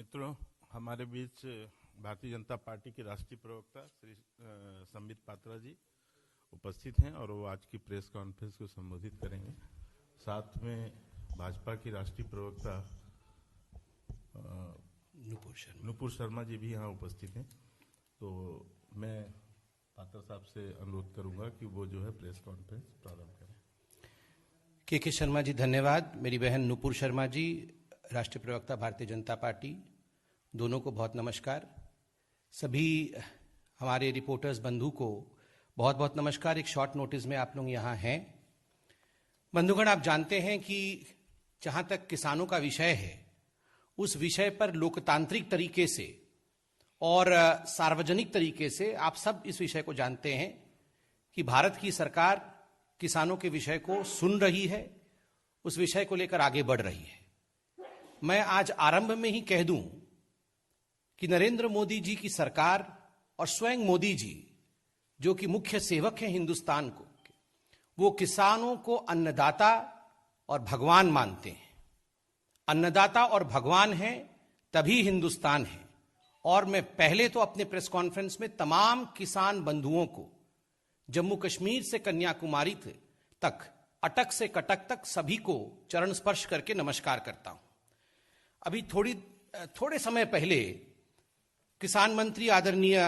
मित्रों, हमारे बीच भारतीय जनता पार्टी के राष्ट्रीय प्रवक्ता श्री संबित पात्रा जी उपस्थित हैं और वो आज की प्रेस कॉन्फ्रेंस को संबोधित करेंगे। साथ में भाजपा की राष्ट्रीय प्रवक्ता नुपुर शर्मा जी भी यहाँ उपस्थित हैं। तो मैं पात्रा साहब से अनुरोध करूंगा कि वो जो है प्रेस कॉन्फ्रेंस प्रारंभ करें। के शर्मा जी धन्यवाद। मेरी बहन नुपुर शर्मा जी राष्ट्रीय प्रवक्ता भारतीय जनता पार्टी, दोनों को बहुत नमस्कार। सभी हमारे रिपोर्टर्स बंधु को बहुत बहुत नमस्कार। एक शॉर्ट नोटिस में आप लोग यहाँ हैं। बंधुगण, आप जानते हैं कि जहाँ तक किसानों का विषय है, उस विषय पर लोकतांत्रिक तरीके से और सार्वजनिक तरीके से आप सब इस विषय को जानते हैं कि भारत की सरकार किसानों के विषय को सुन रही है, उस विषय को लेकर आगे बढ़ रही है। मैं आज आरंभ में ही कह दूं कि नरेंद्र मोदी जी की सरकार और स्वयं मोदी जी, जो कि मुख्य सेवक हैं हिंदुस्तान को, वो किसानों को अन्नदाता और भगवान मानते हैं। अन्नदाता और भगवान हैं तभी हिंदुस्तान है। और मैं पहले तो अपने प्रेस कॉन्फ्रेंस में तमाम किसान बंधुओं को जम्मू कश्मीर से कन्याकुमारी तक, अटक से कटक तक सभी को चरण स्पर्श करके नमस्कार करता हूं। अभी थोड़े समय पहले किसान मंत्री आदरणीय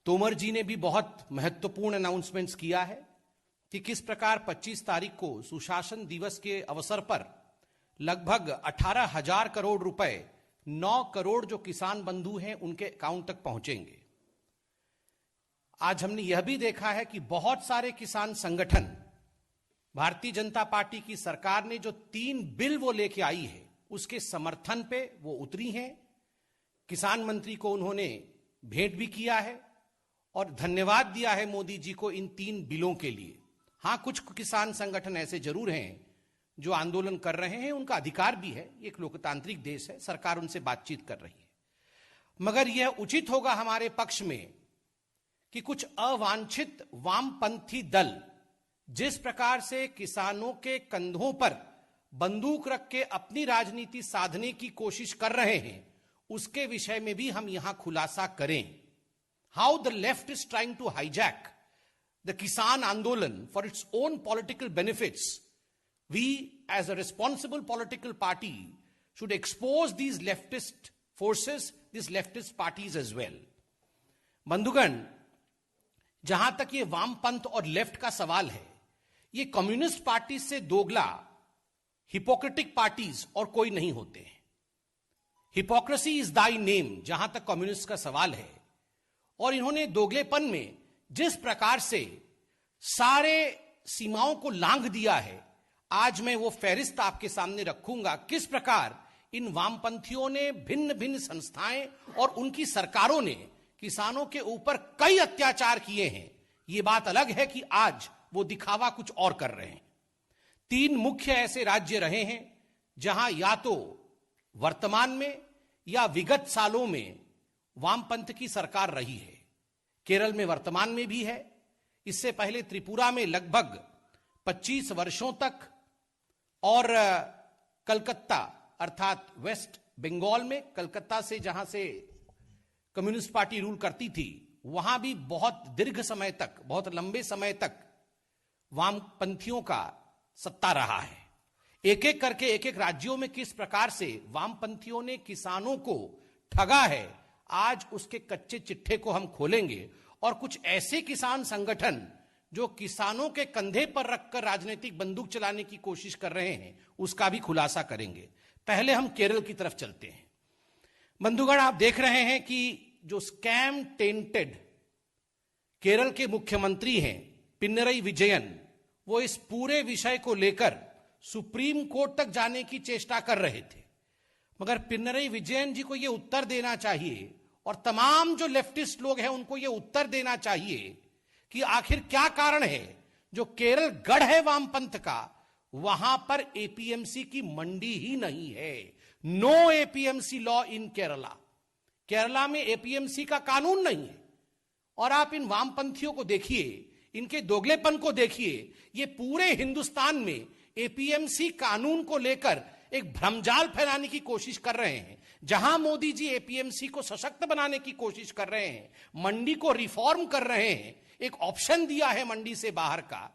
तोमर जी ने भी बहुत महत्वपूर्ण अनाउंसमेंट्स किया है कि किस प्रकार 25 तारीख को सुशासन दिवस के अवसर पर लगभग 18,000 करोड़ रुपए, 9 करोड़ जो किसान बंधु हैं उनके अकाउंट तक पहुंचेंगे। आज हमने यह भी देखा है कि बहुत सारे किसान संगठन भारतीय जनता पार्टी की सरकार ने जो 3 बिल वो लेके आई है उसके समर्थन पे वो उतरी हैं। किसान मंत्री को उन्होंने भेंट भी किया है और धन्यवाद दिया है मोदी जी को इन 3 बिलों के लिए। हां, कुछ किसान संगठन ऐसे जरूर हैं जो आंदोलन कर रहे हैं, उनका अधिकार भी है, एक लोकतांत्रिक देश है, सरकार उनसे बातचीत कर रही है। मगर यह उचित होगा हमारे पक्ष में कि कुछ अवांछित वामपंथी दल जिस प्रकार से किसानों के कंधों पर बंदूक रख के अपनी राजनीति साधने की कोशिश कर रहे हैं, उसके विषय में भी हम यहां खुलासा करें। How the left is trying to hijack the kisan andolan for its own political benefits. We as a responsible political party should expose these leftist forces, this leftist parties as well. बंधुगण, जहां तक ये वामपंथ और लेफ्ट का सवाल है, ये कम्युनिस्ट पार्टी से दोगला हिपोक्रेटिक पार्टीज और कोई नहीं होते हैं। हिपोक्रेसी इज दाई नेम, जहां तक कम्युनिस्ट का सवाल है। और इन्होंने दोगलेपन में जिस प्रकार से सारे सीमाओं को लांघ दिया है, आज मैं वो फहरिस्त आपके सामने रखूंगा किस प्रकार इन वामपंथियों ने, भिन्न भिन्न संस्थाएं और उनकी सरकारों ने किसानों के ऊपर कई अत्याचार किए हैं। ये बात अलग है कि आज वो दिखावा कुछ और कर रहे हैं। 3 मुख्य ऐसे राज्य रहे हैं जहां या तो वर्तमान में या विगत सालों में वामपंथ की सरकार रही है। केरल में वर्तमान में भी है, इससे पहले त्रिपुरा में लगभग 25 वर्षों तक, और कलकत्ता अर्थात वेस्ट बंगाल में, कलकत्ता से जहां से कम्युनिस्ट पार्टी रूल करती थी, वहां भी बहुत दीर्घ समय तक, बहुत लंबे समय तक वामपंथियों का सत्ता रहा है। एक एक करके एक एक राज्यों में किस प्रकार से वामपंथियों ने किसानों को ठगा है, आज उसके कच्चे चिट्ठे को हम खोलेंगे। और कुछ ऐसे किसान संगठन जो किसानों के कंधे पर रखकर राजनीतिक बंदूक चलाने की कोशिश कर रहे हैं, उसका भी खुलासा करेंगे। पहले हम केरल की तरफ चलते हैं। बंधुगण, आप देख रहे हैं कि जो स्कैम टेंटेड केरल के मुख्यमंत्री हैं पिनरई विजयन, वो इस पूरे विषय को लेकर सुप्रीम कोर्ट तक जाने की चेष्टा कर रहे थे। मगर पिनरई विजयन जी को यह उत्तर देना चाहिए, और तमाम जो लेफ्टिस्ट लोग हैं उनको यह उत्तर देना चाहिए कि आखिर क्या कारण है जो केरल गढ़ है वामपंथ का, वहां पर एपीएमसी की मंडी ही नहीं है। No APMC law in Kerala. Kerala में एपीएमसी का कानून नहीं है। और आप इन वामपंथियों को देखिए, इनके दोगलेपन को देखिए। ये पूरे हिंदुस्तान में एपीएमसी कानून को लेकर एक भ्रमजाल फैलाने की कोशिश कर रहे हैं। जहां मोदी जी एपीएमसी को सशक्त बनाने की कोशिश कर रहे हैं, मंडी को रिफॉर्म कर रहे हैं, एक ऑप्शन दिया है मंडी से बाहर का,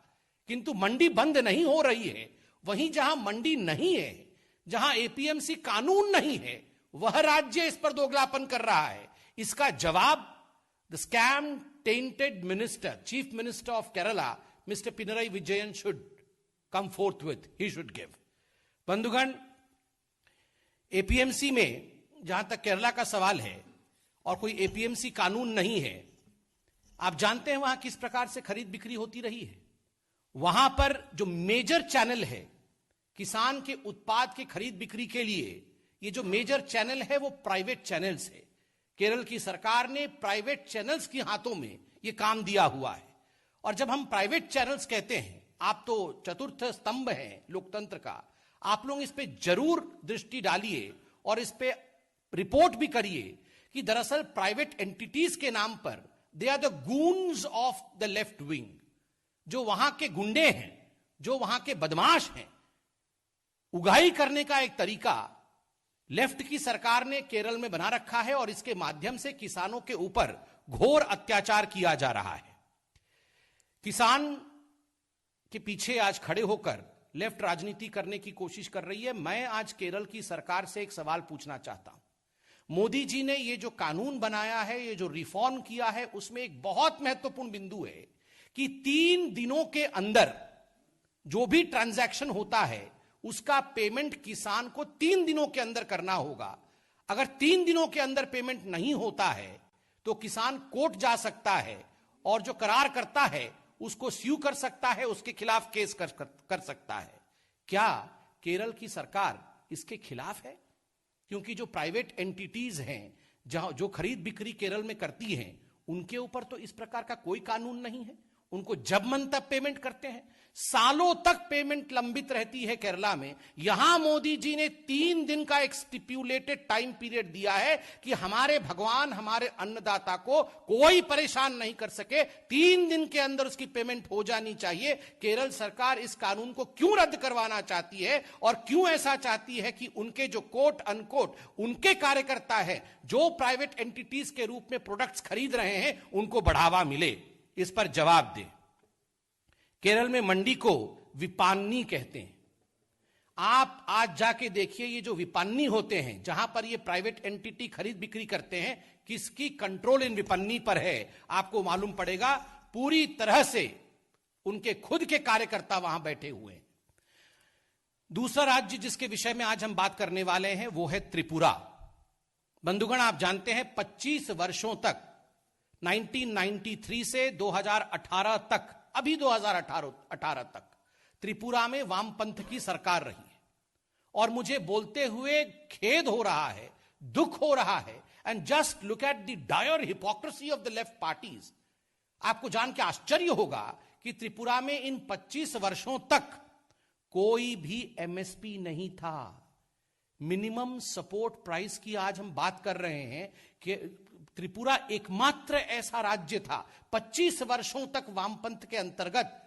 किंतु मंडी बंद नहीं हो रही है। वहीं जहां मंडी नहीं है, जहां एपीएमसी कानून नहीं है, वह राज्य इस पर दोगलापन कर रहा है। इसका जवाब the scam tainted minister, chief minister of Kerala, mister Pinarayi Vijayan should come forth with, he should give. बंधुगण, एपीएमसी में जहां तक केरला का सवाल है और कोई एपीएमसी कानून नहीं है, आप जानते हैं वहां किस प्रकार से खरीद बिक्री होती रही है। वहां पर जो मेजर चैनल है किसान के उत्पाद की खरीद बिक्री के लिए, ये जो मेजर चैनल है वो प्राइवेट चैनल्स है। केरल की सरकार ने प्राइवेट चैनल्स के हाथों में ये काम दिया हुआ है। और जब हम प्राइवेट चैनल्स कहते हैं, आप तो चतुर्थ स्तंभ हैं लोकतंत्र का, आप लोग इस पे जरूर दृष्टि डालिए और इस पे रिपोर्ट भी करिए कि दरअसल प्राइवेट एंटिटीज के नाम पर they are the goons of the left wing. जो वहां के गुंडे हैं, जो वहां के बदमाश हैं, उगाही करने का एक तरीका लेफ्ट की सरकार ने केरल में बना रखा है और इसके माध्यम से किसानों के ऊपर घोर अत्याचार किया जा रहा है। किसान के पीछे आज खड़े होकर लेफ्ट राजनीति करने की कोशिश कर रही है। मैं आज केरल की सरकार से एक सवाल पूछना चाहता हूं। मोदी जी ने ये जो कानून बनाया है, ये जो रिफॉर्म किया है, उसमें एक बहुत महत्वपूर्ण बिंदु है कि 3 दिनों के अंदर जो भी ट्रांजैक्शन होता है उसका पेमेंट किसान को 3 दिनों के अंदर करना होगा। अगर 3 दिनों के अंदर पेमेंट नहीं होता है तो किसान कोर्ट जा सकता है और जो करार करता है उसको स्यू कर सकता है, उसके खिलाफ केस कर सकता है। क्या केरल की सरकार इसके खिलाफ है? क्योंकि जो प्राइवेट एंटिटीज हैं, जो खरीद बिक्री केरल में करती हैं, उनके ऊपर तो इस प्रकार का कोई कानून नहीं है। उनको जब मन तब पेमेंट करते हैं, सालों तक पेमेंट लंबित रहती है केरला में। यहां मोदी जी ने 3 दिन का एक स्टिप्यूलेटेड टाइम पीरियड दिया है कि हमारे भगवान, हमारे अन्नदाता को कोई परेशान नहीं कर सके, 3 दिन के अंदर उसकी पेमेंट हो जानी चाहिए। केरल सरकार इस कानून को क्यों रद्द करवाना चाहती है और क्यों ऐसा चाहती है कि उनके जो कोट अनकोट उनके कार्यकर्ता है, जो प्राइवेट एंटिटीज के रूप में प्रोडक्ट्स खरीद रहे हैं, उनको बढ़ावा मिले? इस पर जवाब दे। केरल में मंडी को विपणनी कहते हैं। आप आज जाके देखिए, ये जो विपणनी होते हैं, जहां पर ये प्राइवेट एंटिटी खरीद बिक्री करते हैं, किसकी कंट्रोल इन विपणनी पर है आपको मालूम पड़ेगा। पूरी तरह से उनके खुद के कार्यकर्ता वहां बैठे हुए हैं। दूसरा राज्य जिसके विषय में आज हम बात करने वाले हैं वो है त्रिपुरा। बंधुगण, आप जानते हैं 25 वर्षों तक, 1993 से 2018 तक, अभी 2018 तक त्रिपुरा में वामपंथ की सरकार रही है। और मुझे बोलते हुए खेद हो रहा है, दुख हो रहा है। And just look at the dire hypocrisy of the left parties. आपको जान के आश्चर्य होगा कि त्रिपुरा में इन 25 वर्षों तक कोई भी एमएसपी नहीं था। मिनिमम सपोर्ट प्राइस की आज हम बात कर रहे हैं कि त्रिपुरा एकमात्र ऐसा राज्य था, 25 वर्षों तक वामपंथ के अंतर्गत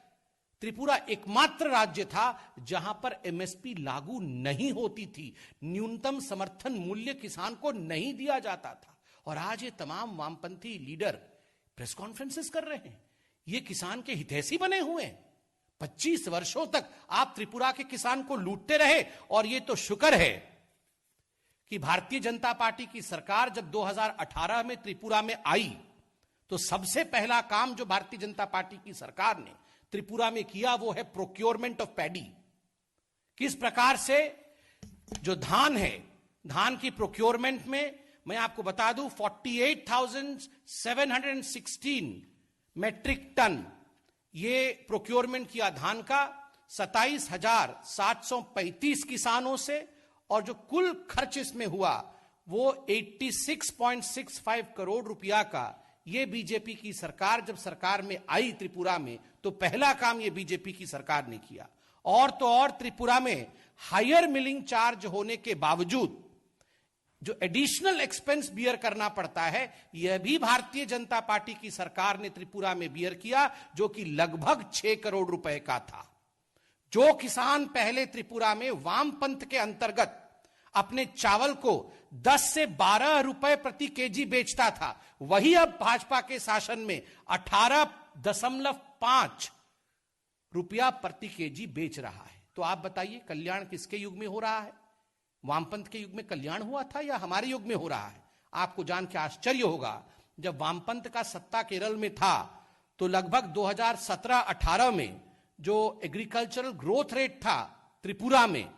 त्रिपुरा एकमात्र राज्य था जहां पर एमएसपी लागू नहीं होती थी। न्यूनतम समर्थन मूल्य किसान को नहीं दिया जाता था। और आज ये तमाम वामपंथी लीडर प्रेस कॉन्फ्रेंसेस कर रहे हैं, ये किसान के हितैषी बने हुए हैं। 25 वर्षों तक आप त्रिपुरा के किसान को लूटते रहे। और ये तो शुक्र है कि भारतीय जनता पार्टी की सरकार जब 2018 में त्रिपुरा में आई तो सबसे पहला काम जो भारतीय जनता पार्टी की सरकार ने त्रिपुरा में किया वो है प्रोक्योरमेंट ऑफ पैडी। किस प्रकार से जो धान है, धान की प्रोक्योरमेंट में मैं आपको बता दूं 48,716 मैट्रिक टन ये प्रोक्योरमेंट किया धान का 27,735 किसानों से। और जो कुल खर्च इसमें हुआ वो 86.65 करोड़ रुपया का। ये बीजेपी की सरकार जब सरकार में आई त्रिपुरा में तो पहला काम ये बीजेपी की सरकार ने किया। और तो और त्रिपुरा में हायर मिलिंग चार्ज होने के बावजूद जो एडिशनल एक्सपेंस बियर करना पड़ता है, यह भी भारतीय जनता पार्टी की सरकार ने त्रिपुरा में बियर किया, जो कि लगभग 6 करोड़ रुपए का था। जो किसान पहले त्रिपुरा में वामपंथ के अंतर्गत अपने चावल को 10 से 12 रुपए प्रति केजी बेचता था, वही अब भाजपा के शासन में 18.5 रुपया प्रति केजी बेच रहा है। तो आप बताइए कल्याण किसके युग में हो रहा है? वामपंथ के युग में कल्याण हुआ था या हमारे युग में हो रहा है? आपको जान के आश्चर्य होगा, जब वामपंथ का सत्ता केरल में था तो लगभग 2017-18 में जो एग्रीकल्चरल ग्रोथ रेट था त्रिपुरा में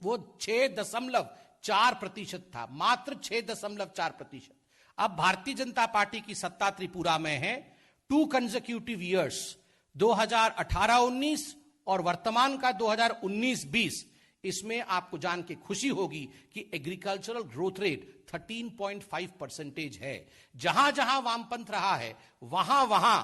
वो 6.4% था, मात्र 6.4%। अब भारतीय जनता पार्टी की सत्ता त्रिपुरा में है 2 कंसेक्यूटिव ईयर्स, 2018-19 और वर्तमान का 2019-20। इसमें आपको जान के खुशी होगी कि एग्रीकल्चरल ग्रोथ रेट 13.5% है। जहां जहां वामपंथ रहा है वहां वहां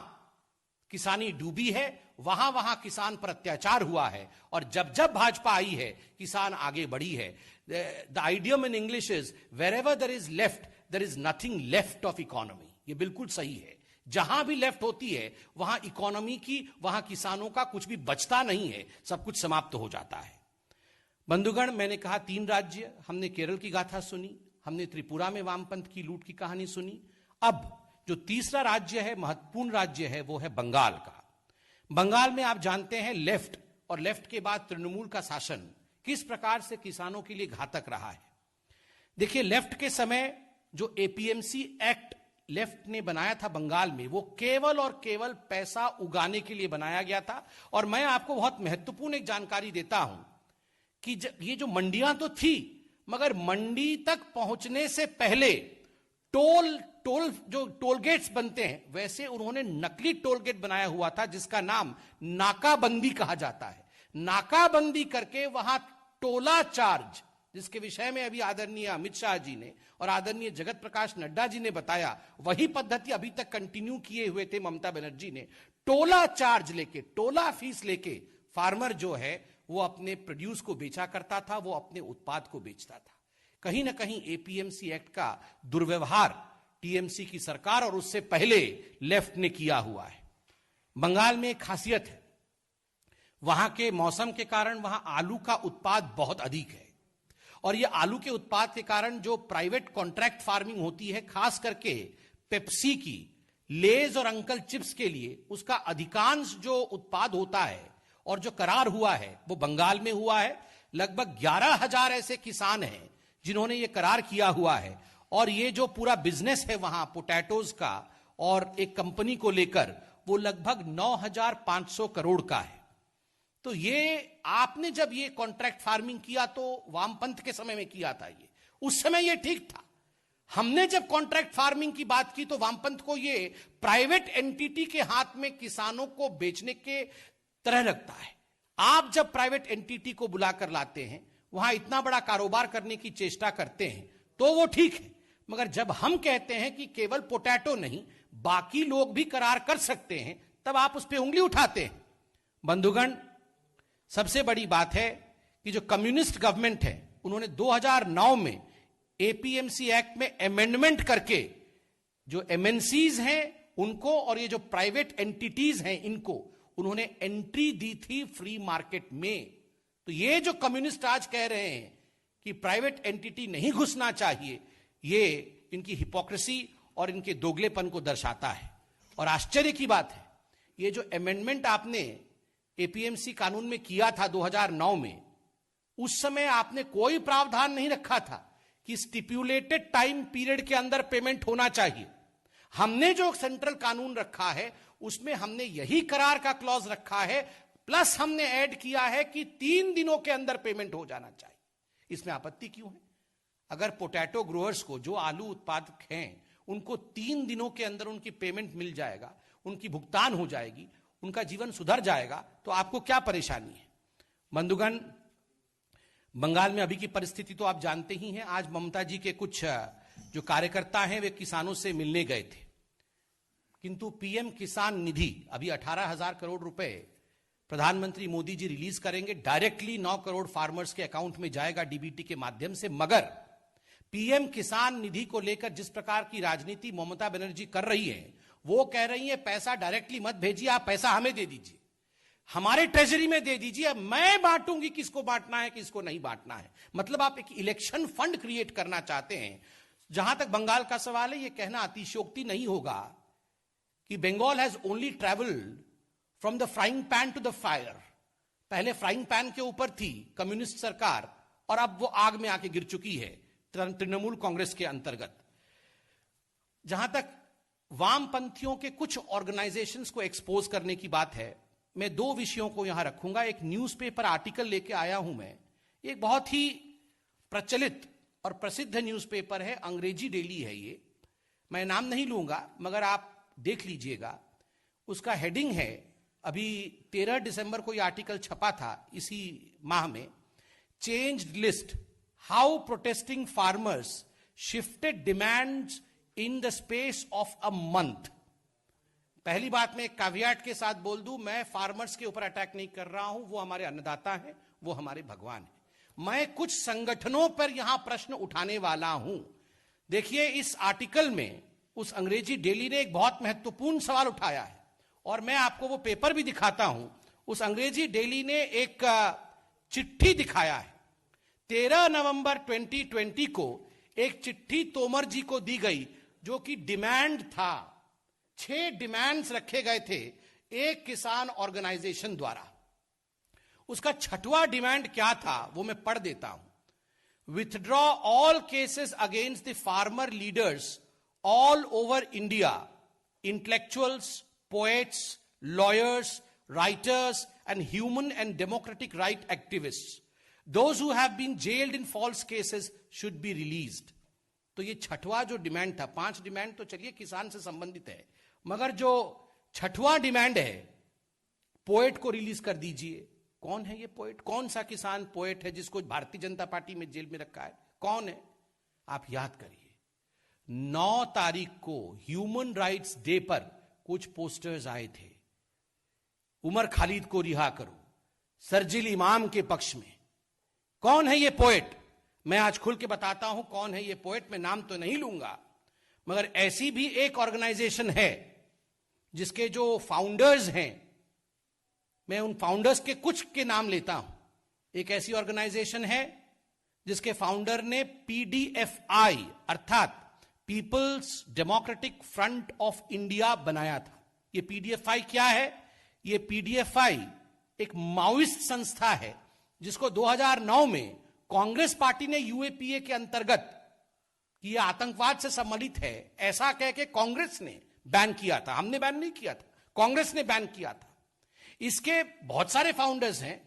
किसानी डूबी है, वहां वहां किसान पर अत्याचार हुआ है, और जब जब भाजपा आई है किसान आगे बढ़ी है। The idiom in English is wherever there is left there is nothing left of economy. ये बिल्कुल सही है, जहां भी लेफ्ट होती है वहां इकोनॉमी की, वहां किसानों का कुछ भी बचता नहीं है, सब कुछ समाप्त हो जाता है। बंधुगण, मैंने कहा 3 राज्य, हमने केरल की गाथा सुनी, हमने त्रिपुरा में वामपंथ की लूट की कहानी सुनी। अब जो तीसरा राज्य है, महत्वपूर्ण राज्य है, वो है बंगाल का। बंगाल में आप जानते हैं लेफ्ट और लेफ्ट के बाद तृणमूल का शासन किस प्रकार से किसानों के लिए घातक रहा है। देखिए, लेफ्ट के समय जो एपीएमसी एक्ट लेफ्ट ने बनाया था बंगाल में, वो केवल और केवल पैसा उगाने के लिए बनाया गया था। और मैं आपको बहुत महत्वपूर्ण एक जानकारी देता हूं कि ये जो मंडियां तो थी, मगर मंडी तक पहुंचने से पहले जो टोल गेट्स बनते हैं, वैसे उन्होंने नकली टोल गेट बनाया हुआ था जिसका नाम नाकाबंदी कहा जाता है। नाकाबंदी करके वहां टोला चार्ज, जिसके विषय में अभी आदरणीय अमित शाह जी ने और आदरणीय जगत प्रकाश नड्डा जी ने बताया, वही पद्धति अभी तक कंटिन्यू किए हुए थे ममता बनर्जी ने। टोला चार्ज लेके, टोला फीस लेके फार्मर जो है वो अपने प्रोड्यूस को बेचा करता था, वो अपने उत्पाद को बेचता था। कहीं ना कहीं एपीएमसी एक्ट का दुर्व्यवहार टीएमसी की सरकार और उससे पहले लेफ्ट ने किया हुआ है। बंगाल में एक खासियत है, वहां के मौसम के कारण वहां आलू का उत्पाद बहुत अधिक है, और यह आलू के उत्पाद के कारण जो प्राइवेट कॉन्ट्रैक्ट फार्मिंग होती है, खास करके पेप्सी की, लेज और अंकल चिप्स के लिए, उसका अधिकांश जो उत्पाद होता है और जो करार हुआ है वो बंगाल में हुआ है। लगभग 11,000 ऐसे किसान हैं जिन्होंने ये करार किया हुआ है, और ये जो पूरा बिजनेस है वहां पोटैटोज का और एक कंपनी को लेकर, वो लगभग 9,500 करोड़ का है। तो ये आपने जब ये कॉन्ट्रैक्ट फार्मिंग किया तो वामपंथ के समय में किया था, ये उस समय ये ठीक था। हमने जब कॉन्ट्रैक्ट फार्मिंग की बात की तो वामपंथ को ये प्राइवेट एंटिटी के हाथ में किसानों को बेचने के तरह लगता है। आप जब प्राइवेट एंटिटी को बुलाकर लाते हैं, वहां इतना बड़ा कारोबार करने की चेष्टा करते हैं, तो वो ठीक है। मगर जब हम कहते हैं कि केवल पोटैटो नहीं, बाकी लोग भी करार कर सकते हैं, तब आप उस पर उंगली उठाते हैं। बंधुगण, सबसे बड़ी बात है कि जो कम्युनिस्ट गवर्नमेंट है, उन्होंने 2009 में एपीएमसी एक्ट में अमेंडमेंट करके जो एमएनसीज हैं उनको और ये जो प्राइवेट एंटिटीज हैं इनको उन्होंने एंट्री दी थी फ्री मार्केट में। तो ये जो कम्युनिस्ट आज कह रहे हैं कि प्राइवेट एंटिटी नहीं घुसना चाहिए, ये इनकी हिपोक्रेसी और इनके दोगलेपन को दर्शाता है। और आश्चर्य की बात है, ये जो अमेंडमेंट आपने एपीएमसी कानून में किया था 2009 में, उस समय आपने कोई प्रावधान नहीं रखा था कि स्टिपुलेटेड टाइम पीरियड के अंदर पेमेंट होना चाहिए। हमने जो सेंट्रल कानून रखा है उसमें हमने यही करार का क्लॉज रखा है, प्लस हमने ऐड किया है कि 3 दिनों के अंदर पेमेंट हो जाना चाहिए। इसमें आपत्ति क्यों है? अगर पोटैटो ग्रोअर्स को, जो आलू उत्पादक हैं, उनको 3 दिनों के अंदर उनकी पेमेंट मिल जाएगा, उनकी भुगतान हो जाएगी, उनका जीवन सुधर जाएगा, तो आपको क्या परेशानी है? बंधुगण, बंगाल में अभी की परिस्थिति तो आप जानते ही हैं। आज ममता जी के कुछ जो कार्यकर्ता हैं वे किसानों से मिलने गए थे, किंतु पीएम किसान निधि अभी 18,000 करोड़ रुपए प्रधानमंत्री मोदी जी रिलीज करेंगे, डायरेक्टली 9 करोड़ फार्मर्स के अकाउंट में जाएगा डीबीटी के माध्यम से। मगर पीएम किसान निधि को लेकर जिस प्रकार की राजनीति ममता बनर्जी कर रही है, वो कह रही है पैसा डायरेक्टली मत भेजिए, आप पैसा हमें दे दीजिए। हमारे ट्रेजरी में दे दीजिए, मैं बांटूंगी किसको बांटना है किसको नहीं बांटना है। मतलब आप एक इलेक्शन फंड क्रिएट करना चाहते हैं। जहां तक बंगाल का सवाल है, यह कहना अतिशयोक्ति नहीं होगा कि Bengal has only travelled from the frying pan to the fire. पहले फ्राइंग पैन के ऊपर थी कम्युनिस्ट सरकार और अब वो आग में आके गिर चुकी है तृणमूल कांग्रेस के अंतर्गत। जहां तक वामपंथियों के कुछ ऑर्गेनाइजेशंस को एक्सपोज करने की बात है, मैं दो विषयों को यहां रखूंगा। एक न्यूज़पेपर आर्टिकल लेके आया हूं मैं, एक बहुत ही प्रचलित और प्रसिद्ध न्यूज़पेपर है, अंग्रेजी डेली है ये, मैं नाम नहीं लूंगा मगर आप देख लीजिएगा। उसका हेडिंग है, अभी 13 दिसंबर को यह आर्टिकल छपा था इसी माह में, changed list, how protesting farmers shifted demands in the space of a month. पहली बात मैं कैविएट के साथ बोल दूं, मैं फार्मर्स के ऊपर अटैक नहीं कर रहा हूं, वो हमारे अन्नदाता हैं, वो हमारे भगवान हैं। मैं कुछ संगठनों पर यहां प्रश्न उठाने वाला हूं। देखिए, इस आर्टिकल में उस अंग्रेजी डेली ने एक बहुत महत्वपूर्ण सवाल उठाया है और मैं आपको वो पेपर भी दिखाता हूं। उस अंग्रेजी डेली ने एक चिट्ठी दिखाया है। 13 नवंबर 2020 को एक चिट्ठी तोमर जी को दी गई जो कि डिमांड था। 6 डिमांड्स रखे गए थे एक किसान ऑर्गेनाइजेशन द्वारा। उसका 6वां डिमांड क्या था वो मैं पढ़ देता हूं। Withdraw all cases against the farmer leaders all over India, intellectuals, poets, lawyers, writers, and human and democratic right activists. Those who have been jailed in false cases should be released. तो ये 6वां जो demand था, 5 demand तो चलिए किसान से संबंधित है, मगर जो 6वां डिमांड है, पोएट को रिलीज कर दीजिए। कौन है ये पोएट? कौन सा किसान पोएट है जिसको भारतीय जनता पार्टी में जेल में रखा है? कौन है? आप याद करिए, 9 तारीख को ह्यूमन राइट्स डे पर कुछ पोस्टर्स आए थे, उमर खालिद को रिहा करो, सरजिल इमाम के पक्ष में। कौन है ये पोएट? मैं आज खुल के बताता हूं कौन है ये पोएट। मैं नाम तो नहीं लूंगा, मगर ऐसी भी एक ऑर्गेनाइजेशन है जिसके जो फाउंडर्स हैं, मैं उन फाउंडर्स के कुछ के नाम लेता हूं। एक ऐसी ऑर्गेनाइजेशन है जिसके फाउंडर ने PDFI अर्थात people's democratic front of India बनाया था। ये PDFI क्या है? ये PDFI एक माओइस्ट संस्था है जिसको 2009 में कांग्रेस पार्टी ने UAPA के अंतर्गत, कि यह आतंकवाद से सम्मिलित है ऐसा कह के कांग्रेस ने बैन किया था। हमने बैन नहीं किया था, कांग्रेस ने बैन किया था। इसके बहुत सारे फाउंडर्स हैं।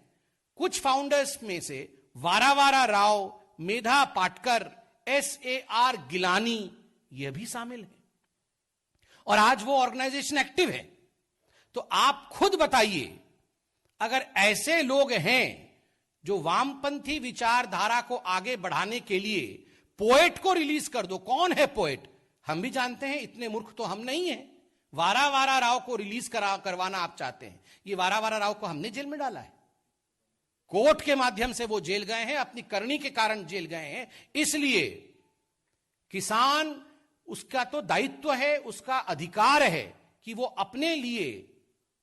कुछ फाउंडर्स में से वारावारा राव, मेधा पाटकर, SAR गिलानी, यह भी शामिल है और आज वो ऑर्गेनाइजेशन एक्टिव है। तो आप खुद बताइए, अगर ऐसे लोग हैं जो वामपंथी विचारधारा को आगे बढ़ाने के लिए पोएट को रिलीज कर दो। कौन है पोएट? हम भी जानते हैं, इतने मूर्ख तो हम नहीं हैं। वारावारा राव को रिलीज करवाना आप चाहते हैं। ये वारावारा राव को हमने जेल में डाला है, कोर्ट के माध्यम से वो जेल गए हैं, अपनी करनी के कारण जेल गए हैं। इसलिए किसान, उसका तो दायित्व है, उसका अधिकार है कि वो अपने लिए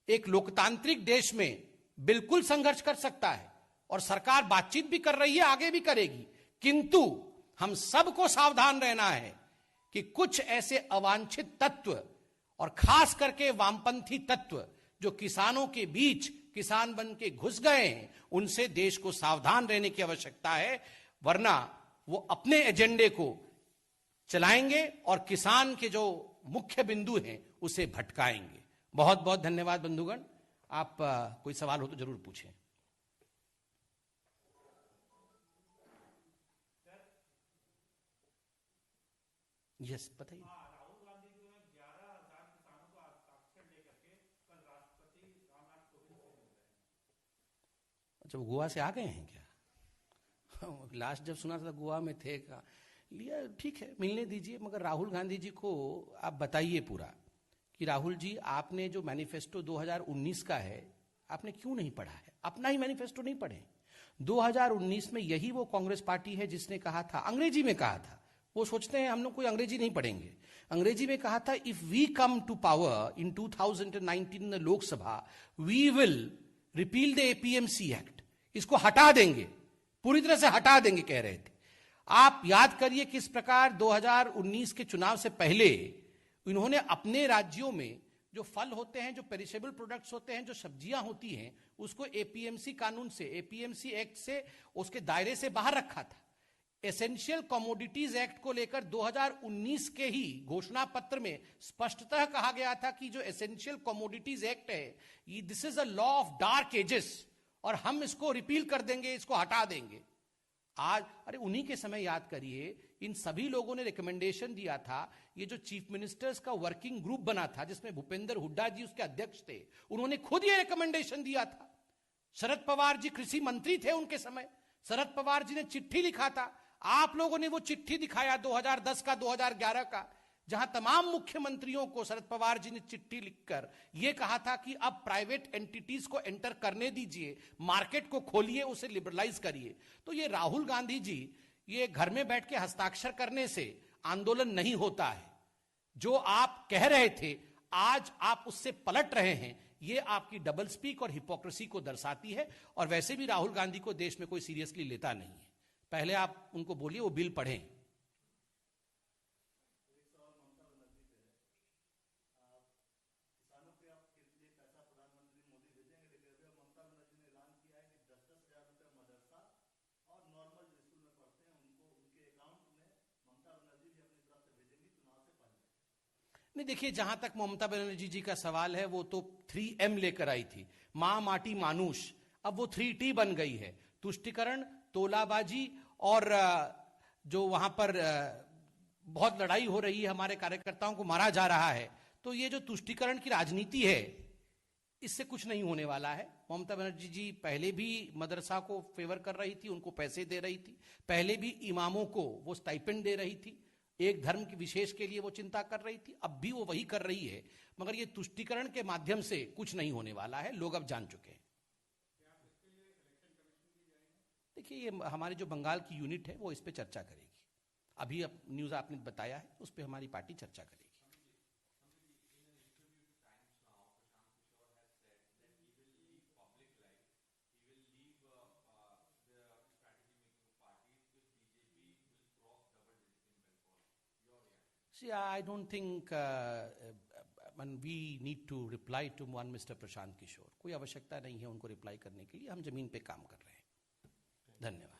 एक लोकतांत्रिक देश में बिल्कुल संघर्ष कर सकता है और सरकार बातचीत भी कर रही है, आगे भी करेगी। किंतु हम सबको सावधान रहना है कि कुछ ऐसे अवांछित तत्व और खास करके वामपंथी तत्व जो किसानों के बीच किसान बन के घुस गए हैं, उनसे देश को सावधान रहने की आवश्यकता है, वरना वो अपने एजेंडे को चलाएंगे और किसान के जो मुख्य बिंदु हैं उसे भटकाएंगे। बहुत बहुत धन्यवाद बंधुगण। आप कोई सवाल हो तो जरूर पूछें। यस, बताइए। राहुल गांधी जी ने 11,000 किसानों को हस्ताक्षर लेकर के कल राष्ट्रपति रामनाथ कोविंद से मिल रहे हैं। अच्छा, वो गोवा से आ गए हैं क्या? लास्ट जब सुना था गोवा में थे का लिया, ठीक है, मिलने दीजिए। मगर राहुल गांधी जी को आप बताइए पूरा कि राहुल जी, आपने जो मैनिफेस्टो 2019 का है, आपने क्यों नहीं पढ़ा है? अपना ही मैनिफेस्टो नहीं पढ़े। 2019 में यही वो कांग्रेस पार्टी है जिसने कहा था, अंग्रेजी में कहा था, वो सोचते हैं हम लोग कोई अंग्रेजी नहीं पढ़ेंगे, अंग्रेजी में कहा था, if we come to power in 2019 in the Lok Sabha, we will repeal the APMC act, इसको हटा देंगे, पूरी तरह से हटा देंगे कह रहे थे। आप याद करिए किस प्रकार 2019 के चुनाव से पहले इन्होंने अपने राज्यों में जो फल होते हैं, जो पेरिशेबल प्रोडक्ट्स होते हैं, जो सब्जियां होती हैं, उसको एपीएमसी कानून से, एपीएमसी एक्ट से, उसके दायरे से बाहर रखा था। एसेंशियल कमोडिटीज एक्ट को लेकर 2019 के ही घोषणा पत्र में स्पष्टतः कहा गया था कि जो एसेंशियल कमोडिटीज एक्ट है, this is a law of dark ages, और हम इसको रिपील कर देंगे, इसको हटा देंगे। आज अरे उन्हीं के समय याद करिए, इन सभी लोगों ने रिकमेंडेशन दिया था। ये जो चीफ मिनिस्टर्स का वर्किंग ग्रुप बना था, जिसमें भूपेंद्र हुड्डा जी उसके अध्यक्ष थे, उन्होंने खुद ये रिकमेंडेशन दिया था। शरद पवार जी कृषि मंत्री थे उनके समय, शरद पवार जी ने चिट्ठी लिखा था, आप लोगों ने वो चिट्ठी दिखाया 2010 का, 2011 का, जहां तमाम मुख्यमंत्रियों को शरद पवार जी ने चिट्ठी लिखकर यह कहा था कि अब प्राइवेट एंटिटीज को एंटर करने दीजिए, मार्केट को खोलिए, उसे लिबरलाइज करिए। तो ये राहुल गांधी जी, ये घर में बैठ के हस्ताक्षर करने से आंदोलन नहीं होता है। जो आप कह रहे थे, आज आप उससे पलट रहे हैं। ये आपकी डबल स्पीक और हिपोक्रेसी को दर्शाती है, और वैसे भी राहुल गांधी को देश में कोई सीरियसली लेता नहीं है। पहले आप उनको बोलिए वो बिल पढ़ें। नहीं, देखिए, जहां तक ममता बनर्जी जी का सवाल है, वो तो 3M लेकर आई थी, मां, माटी, मानुष। अब वो 3T बन गई है, तुष्टिकरण, तोलाबाजी, और जो वहां पर बहुत लड़ाई हो रही है, हमारे कार्यकर्ताओं को मारा जा रहा है। तो ये जो तुष्टिकरण की राजनीति है, इससे कुछ नहीं होने वाला है। ममता बनर्जी जी पहले भी मदरसा को फेवर कर रही थी, उनको पैसे दे रही थी, पहले भी इमामों को वो स्टाइपेंड दे रही थी, एक धर्म की विशेष के लिए वो चिंता कर रही थी, अब भी वो वही कर रही है। मगर ये तुष्टिकरण के माध्यम से कुछ नहीं होने वाला है, लोग अब जान चुके हैं। देखिए, ये हमारी जो बंगाल की यूनिट है वो इस पे चर्चा करेगी। अभी अब न्यूज़ आपने बताया है, उस पे हमारी पार्टी चर्चा करेगी। See, I don't think we need to reply to one Mr. Prashant Kishor. कोई आवश्यकता नहीं है उनको रिप्लाई करने के लिए, हम जमीन पे काम कर रहे हैं। धन्यवाद।